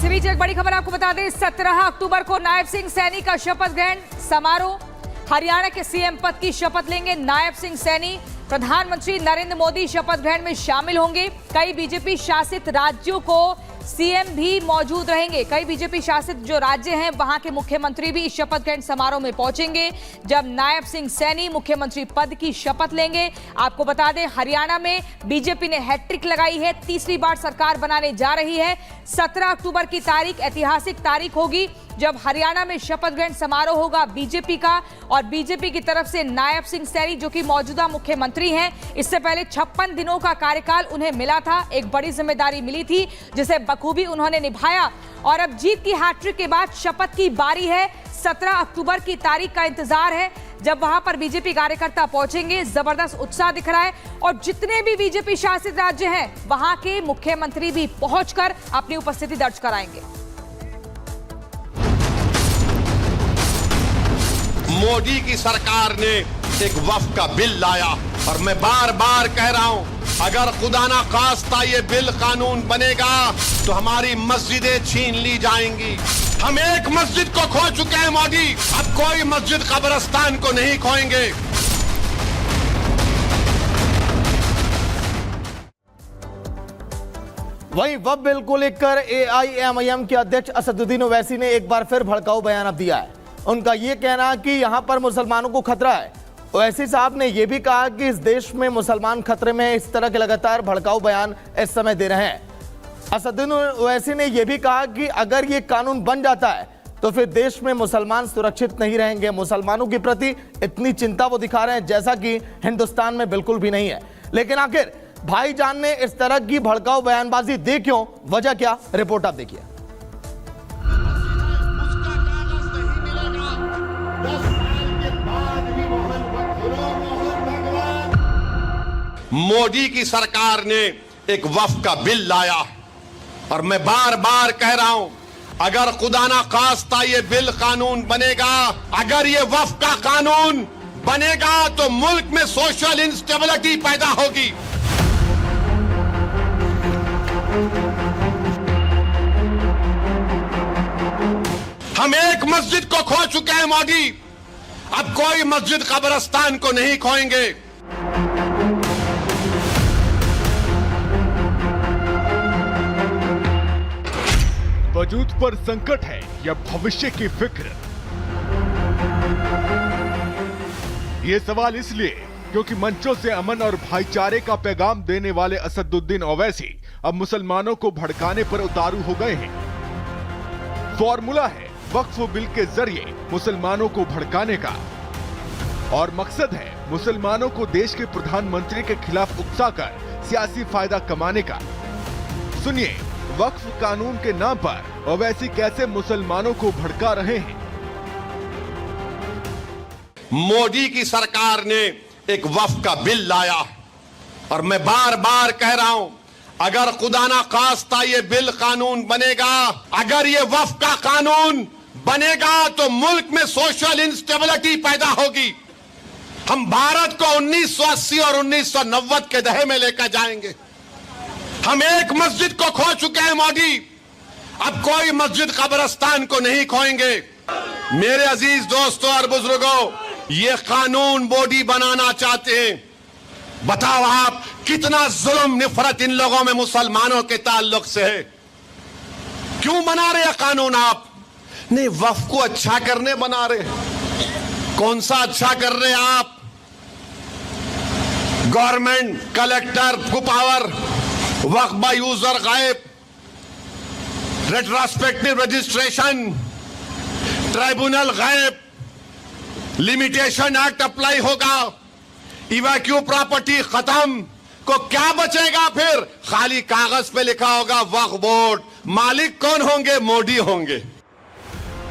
इसी बीच एक बड़ी खबर आपको बता दें, 17 अक्टूबर को नायब सिंह सैनी का शपथ ग्रहण समारोह। हरियाणा के सीएम पद की शपथ लेंगे नायब सिंह सैनी। प्रधानमंत्री नरेंद्र मोदी शपथ ग्रहण में शामिल होंगे। कई बीजेपी शासित राज्यों को सीएम भी मौजूद रहेंगे। कई बीजेपी शासित जो राज्य हैं वहां के मुख्यमंत्री भी इस शपथ ग्रहण समारोह में पहुंचेंगे, जब नायब सिंह सैनी मुख्यमंत्री पद की शपथ लेंगे। आपको बता दें, हरियाणा में बीजेपी ने हैट्रिक लगाई है, तीसरी बार सरकार बनाने जा रही है। 17 अक्टूबर की तारीख ऐतिहासिक तारीख होगी जब हरियाणा में शपथ ग्रहण समारोह होगा बीजेपी का, और बीजेपी की तरफ से नायब सिंह सैनी जो कि मौजूदा मुख्यमंत्री हैं, इससे पहले 56 दिनों का कार्यकाल उन्हें मिला था। एक बड़ी जिम्मेदारी मिली थी जिसे बखूबी उन्होंने निभाया, और अब जीत की हैट्रिक के बाद शपथ की बारी है। 17 अक्टूबर की तारीख का इंतजार है जब वहां पर बीजेपी कार्यकर्ता पहुंचेंगे। जबरदस्त उत्साह दिख रहा है, और जितने भी बीजेपी शासित राज्य हैं वहां के मुख्यमंत्री भी पहुंचकर अपनी उपस्थिति दर्ज कराएंगे। मोदी की सरकार ने एक वक्फ का बिल लाया, और मैं बार बार कह रहा हूं, अगर खुदा ना खास्ता ये बिल कानून बनेगा तो हमारी मस्जिदें छीन ली जाएंगी। हम एक मस्जिद को खो चुके हैं मोदी, अब कोई मस्जिद कब्रिस्तान को नहीं खोएंगे। वहीं वक्फ बिल को लेकर AIMIM के अध्यक्ष असदुद्दीन ओवैसी ने एक बार फिर भड़काऊ बयान अब दिया है। उनका यह कहना कि यहां पर मुसलमानों को खतरा है। ओवैसी साहब ने यह भी कहा कि इस देश में मुसलमान खतरे में, इस तरह के लगातार भड़काऊ बयान इस समय दे रहे हैं। असदुद्दीन ओवैसी ने यह भी कहा कि अगर ये कानून बन जाता है तो फिर देश में मुसलमान सुरक्षित नहीं रहेंगे। मुसलमानों के प्रति इतनी चिंता वो दिखा रहे हैं जैसा कि हिंदुस्तान में बिल्कुल भी नहीं है। लेकिन आखिर भाईजान ने इस तरह की भड़काऊ बयानबाजी दी क्यों, वजह क्या, रिपोर्ट आप देखिए। मोदी की सरकार ने एक वक्फ का बिल लाया, और मैं बार बार कह रहा हूं, अगर खुदा ना खास्ता ये बिल कानून बनेगा, अगर ये वक्फ का कानून बनेगा तो मुल्क में सोशल इंस्टेबिलिटी पैदा होगी। हम एक मस्जिद को खो चुके हैं मोदी, अब कोई मस्जिद कब्रिस्तान को नहीं खोएंगे। वजूद पर संकट है या भविष्य की फिक्र? ये सवाल इसलिए क्योंकि मंचों से अमन और भाईचारे का पैगाम देने वाले असदुद्दीन ओवैसी अब मुसलमानों को भड़काने पर उतारू हो गए हैं। फॉर्मूला है वक्फ बिल के जरिए मुसलमानों को भड़काने का, और मकसद है मुसलमानों को देश के प्रधानमंत्री के खिलाफ उकसाकर सियासी फायदा कमाने का। सुनिए वक्फ कानून के नाम पर ओवैसी कैसे मुसलमानों को भड़का रहे हैं। मोदी की सरकार ने एक वक्फ का बिल लाया, और मैं बार बार कह रहा हूं, अगर खुदा ना खास्ता ये बिल कानून बनेगा, अगर ये वक्फ का कानून बनेगा तो मुल्क में सोशल इंस्टेबिलिटी पैदा होगी। हम भारत को 1980 और 1990 के दहे में लेकर जाएंगे। हम एक मस्जिद को खो चुके हैं मोदी, अब कोई मस्जिद कब्रिस्तान को नहीं खोएंगे। मेरे अजीज दोस्तों और बुजुर्गों, ये कानून मोदी बनाना चाहते हैं। बताओ आप, कितना जुल्म निफरत इन लोगों में मुसलमानों के ताल्लुक से है। क्यों बना रहे कानून आप? नहीं, वक्फ को अच्छा करने बना रहे। कौन सा अच्छा कर रहे आप? गवर्नमेंट, कलेक्टर को पावर, वक्फ बाय यूजर गायब, रेट्रोस्पेक्टिव रजिस्ट्रेशन, ट्राइब्यूनल गायब, लिमिटेशन एक्ट अप्लाई होगा, इवैक्यू प्रॉपर्टी खत्म। को क्या बचेगा फिर? खाली कागज पे लिखा होगा वक्फ बोर्ड। मालिक कौन होंगे? मोदी होंगे।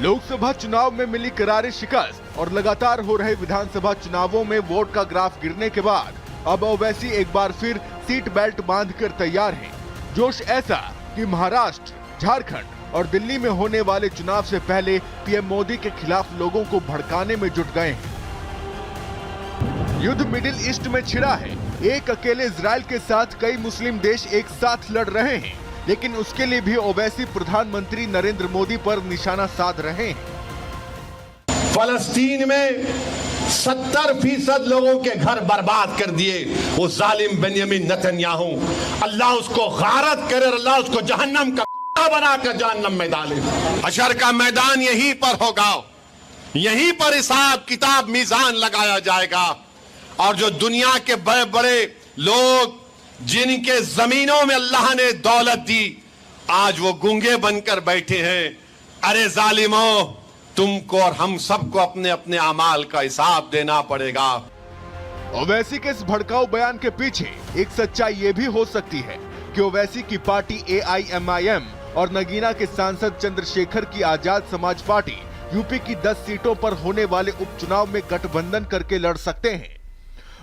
लोकसभा चुनाव में मिली करारी शिकस्त और लगातार हो रहे विधानसभा चुनावों में वोट का ग्राफ गिरने के बाद अब ओवैसी एक बार फिर सीट बेल्ट बांधकर तैयार हैं। जोश ऐसा कि महाराष्ट्र, झारखंड और दिल्ली में होने वाले चुनाव से पहले पीएम मोदी के खिलाफ लोगों को भड़काने में जुट गए हैं। युद्ध मिडिल ईस्ट में छिड़ा है। एक अकेले इजराइल के साथ कई मुस्लिम देश एक साथ लड़ रहे हैं। लेकिन उसके लिए भी ओवैसी प्रधानमंत्री नरेंद्र मोदी पर निशाना साध रहे हैं। फलस्तीन में 70% लोगों के घर बर्बाद कर दिए वो जालिम बेंयामिन नेतन्याहू। अल्लाह उसको गारत करे, अल्लाह उसको जहन्नम का कुत्ता बनाकर जहन्नम में डाले। हशर का मैदान यहीं पर होगा, यहीं पर हिसाब किताब मीजान लगाया जाएगा। और जो दुनिया के बड़े बड़े लोग जिनके जमीनों में अल्लाह ने दौलत दी, आज वो गूंगे बनकर बैठे हैं। अरे जालिमों, तुमको और हम सबको अपने अपने अमाल का हिसाब देना पड़ेगा। ओवैसी के इस भड़काऊ बयान के पीछे एक सच्चाई ये भी हो सकती है कि ओवैसी की पार्टी AIMIM और नगीना के सांसद चंद्रशेखर की आजाद समाज पार्टी यूपी की 10 सीटों पर होने वाले उपचुनाव में गठबंधन करके लड़ सकते हैं।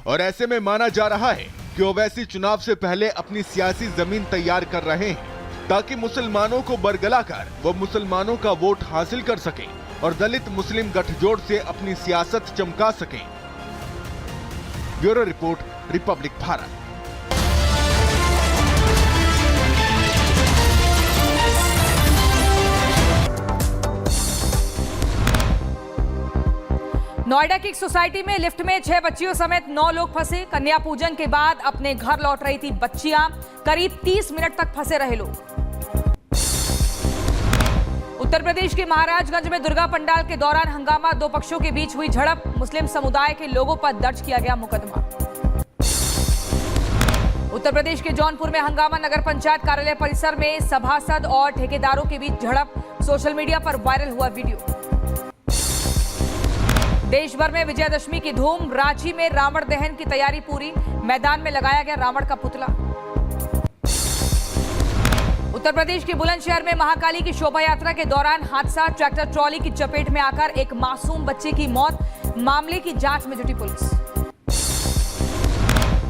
और ऐसे में माना जा रहा है कि ओवैसी चुनाव से पहले अपनी सियासी जमीन तैयार कर रहे हैं ताकि मुसलमानों को बरगलाकर वो मुसलमानों का वोट हासिल कर सकें और दलित मुस्लिम गठजोड़ से अपनी सियासत चमका सकें। Bureau report, Republic Bharat. Noida की एक सोसाइटी में लिफ्ट में 6 बच्चियों समेत 9 लोग फंसे। कन्या पूजन के बाद अपने घर लौट रही थी बच्चियां, करीब 30 मिनट तक फंसे रहे लोग। उत्तर प्रदेश के महाराजगंज में दुर्गा पंडाल के दौरान हंगामा, 2 पक्षों के बीच हुई झड़प, मुस्लिम समुदाय के लोगों पर दर्ज किया गया मुकदमा। उत्तर प्रदेश के जौनपुर में हंगामा, नगर पंचायत कार्यालय परिसर में सभासद और ठेकेदारों के बीच झड़प, सोशल मीडिया पर वायरल हुआ वीडियो। देश भर में विजयदशमी की धूम, रांची में रावण दहन की तैयारी पूरी, मैदान में लगाया गया रावण का पुतला। उत्तर प्रदेश के बुलंदशहर में महाकाली की शोभा यात्रा के दौरान हादसा, ट्रैक्टर ट्रॉली की चपेट में आकर एक मासूम बच्चे की मौत, मामले की जांच में जुटी पुलिस।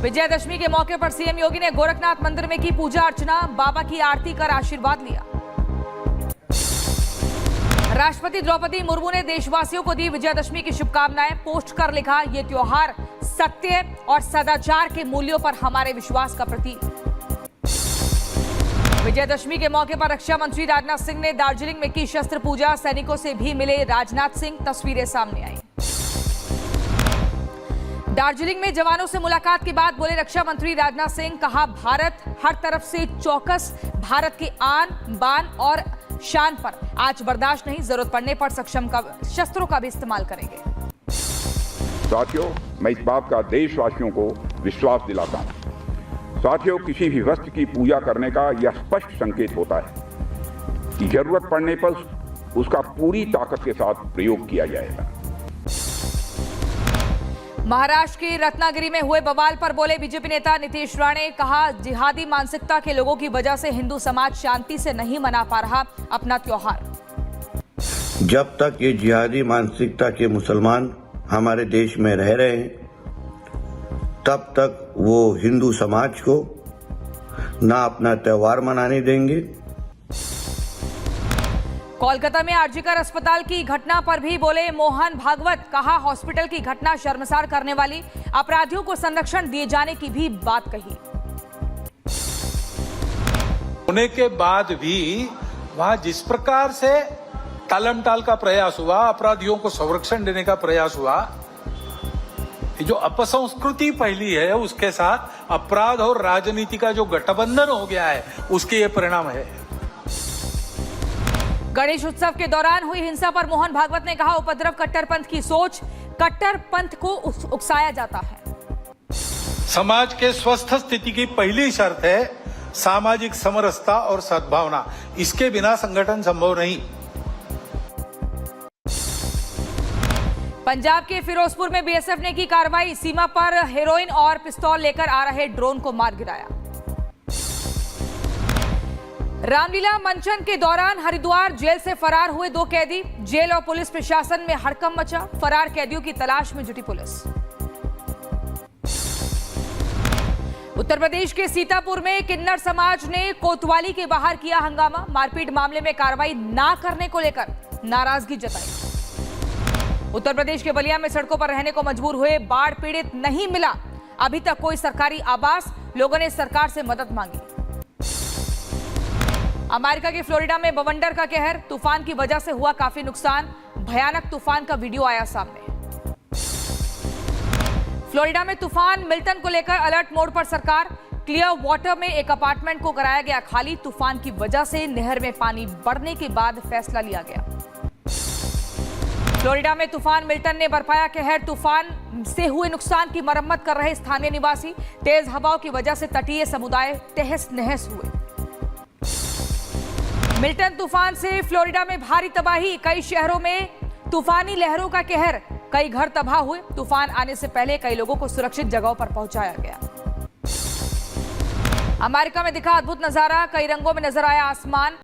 विजयदशमी के मौके पर सीएम योगी ने गोरखनाथ मंदिर में की पूजा अर्चना, बाबा की आरती कर आशीर्वाद लिया। राष्ट्रपति द्रौपदी मुर्मू ने देशवासियों को दी विजयदशमी की शुभकामनाएं, पोस्ट कर लिखा, ये त्योहार सत्य और सदाचार के मूल्यों पर हमारे विश्वास का प्रतीक। विजयदशमी के मौके पर रक्षा मंत्री राजनाथ सिंह ने दार्जिलिंग में की शस्त्र पूजा, सैनिकों से भी मिले राजनाथ सिंह, तस्वीरें सामने आई। दार्जिलिंग में जवानों से मुलाकात के बाद बोले रक्षा मंत्री राजनाथ सिंह, कहा भारत हर तरफ से चौकस, भारत के आन बान और शान पर आज बर्दाश्त नहीं, जरूरत पड़ने पर सक्षम का शस्त्रों का भी इस्तेमाल करेंगे। साथियों, मैं इस बात का देशवासियों को विश्वास दिलाता हूं। साथियों, किसी भी वस्तु की पूजा करने का यह स्पष्ट संकेत होता है कि जरूरत पड़ने पर उसका पूरी ताकत के साथ प्रयोग किया जाएगा। महाराष्ट्र के रत्नागिरी में हुए बवाल पर बोले बीजेपी नेता नीतीश राणे, कहा जिहादी मानसिकता के लोगों की वजह से हिंदू समाज शांति से नहीं मना पा रहा अपना त्योहार। जब तक ये जिहादी मानसिकता के मुसलमान हमारे देश में रह रहे हैं, तब तक वो हिंदू समाज को ना अपना त्योहार मनाने देंगे। कोलकाता में आरजीकर अस्पताल की घटना पर भी बोले मोहन भागवत, कहा हॉस्पिटल की घटना शर्मसार करने वाली, अपराधियों को संरक्षण दिए जाने की भी बात कही। होने के बाद भी वहां जिस प्रकार से टालमटाल का प्रयास हुआ, अपराधियों को संरक्षण देने का प्रयास हुआ, जो अपसंस्कृति फैली है उसके साथ अपराध और राजनीति का जो गठबंधन हो गया है, उसके ये परिणाम है। गणेश उत्सव के दौरान हुई हिंसा पर मोहन भागवत ने कहा उपद्रव कट्टरपंथ की सोच, कट्टरपंथ को उकसाया जाता है। समाज के स्वस्थ स्थिति की पहली शर्त है सामाजिक समरसता और सद्भावना, इसके बिना संगठन संभव नहीं। पंजाब के फिरोजपुर में बीएसएफ ने की कार्रवाई, सीमा पर हेरोइन और पिस्तौल लेकर आ रहे ड्रोन को मार गिराया। रामलीला मंचन के दौरान हरिद्वार जेल से फरार हुए 2 कैदी, जेल और पुलिस प्रशासन में हड़कंप मचा, फरार कैदियों की तलाश में जुटी पुलिस। उत्तर प्रदेश के सीतापुर में किन्नर समाज ने कोतवाली के बाहर किया हंगामा, मारपीट मामले में कार्रवाई ना करने को लेकर नाराजगी जताई। उत्तर प्रदेश के बलिया में सड़कों पर रहने को मजबूर हुए, बाढ़ पीड़ित नहीं मिला अभी तक कोई सरकारी आवास, लोगों ने सरकार से मदद मांगी। अमेरिका के फ्लोरिडा में बवंडर का कहर, तूफान की वजह से हुआ काफी नुकसान। भयानक तूफान का वीडियो आया सामने। फ्लोरिडा में तूफान मिल्टन को लेकर अलर्ट मोड पर सरकार। क्लियर वाटर में एक अपार्टमेंट को कराया गया खाली। तूफान की वजह से नहर में पानी बढ़ने के बाद फैसला लिया गया। फ्लोरिडा में तूफान मिल्टन ने बरपाया कहर। तूफान से हुए नुकसान की मरम्मत कर रहे स्थानीय निवासी। तेज हवाओं की वजह से तटीय समुदाय तहस नहस हुए। मिल्टन तूफान से फ्लोरिडा में भारी तबाही। कई शहरों में तूफानी लहरों का कहर। कई घर तबाह हुए। तूफान आने से पहले कई लोगों को सुरक्षित जगहों पर पहुंचाया गया। अमेरिका में दिखा अद्भुत नजारा। कई रंगों में नजर आया आसमान।